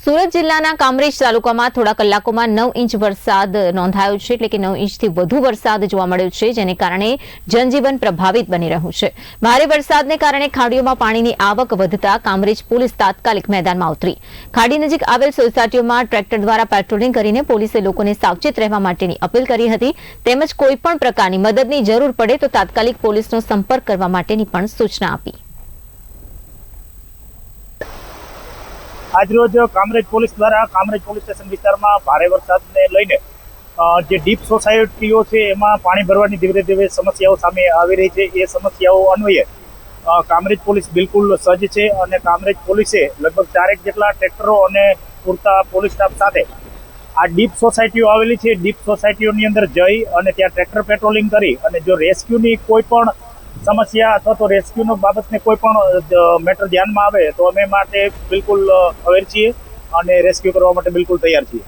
સુરત જિલ્લાના કામરેજ તાલુકામાં થોડા કલાકોમાં 9 ઇંચ વરસાદ નોંધાયો છે, એટલે કે 9 ઇંચથી વધુ વરસાદ જોવા મળ્યો છે, જેને કારણે જનજીવન પ્રભાવિત બની રહ્યું છે। ભારે વરસાદને કારણે ખાડીઓમાં પાણીની આવક વધતા કામરેજ પોલીસ તાત્કાલિક મેદાનમાં ઉતરી ખાડી નજીક આવેલ સોસાયટીઓમાં ટ્રેક્ટર દ્વારા પેટ્રોલિંગ કરીને પોલીસે લોકોને સાવચેત રહેવા માટેની અપીલ કરી હતી, તેમજ કોઈપણ પ્રકારની મદદની જરૂર પડે તો તાત્કાલિક પોલીસનો સંપર્ક કરવા માટેની પણ સૂચના આપી। આજરોજ કામરેજ પોલીસ દ્વારા કામરેજ પોલીસ સ્ટેશન વિસ્તારમાં ભારે વરસાદને લઈને જે ડીપ સોસાયટીઓ છે એમાં પાણી ભરવાની ધીરે ધીરે સમસ્યાઓ સામે આવી રહી છે। એ સમસ્યાઓ અન્વયે કામરેજ પોલીસ બિલકુલ સજ્જ છે અને કામરેજ પોલીસે લગભગ 4 જેટલા ટ્રેક્ટરો અને પૂરતા પોલીસ સ્ટાફ સાથે આ ડીપ સોસાયટીઓ આવેલી છે। ડીપ સોસાયટીઓની અંદર જઈ અને ત્યાં ટ્રેક્ટર પેટ્રોલિંગ કરી અને જો રેસ્ક્યુની કોઈ પણ સમસ્યા અથવા તો રેસ્ક્યુનો બાબતને કોઈ પણ મેટર ધ્યાનમાં આવે તો અમે માટે બિલકુલ અવેર છીએ અને રેસ્ક્યુ કરવા માટે બિલકુલ તૈયાર છીએ।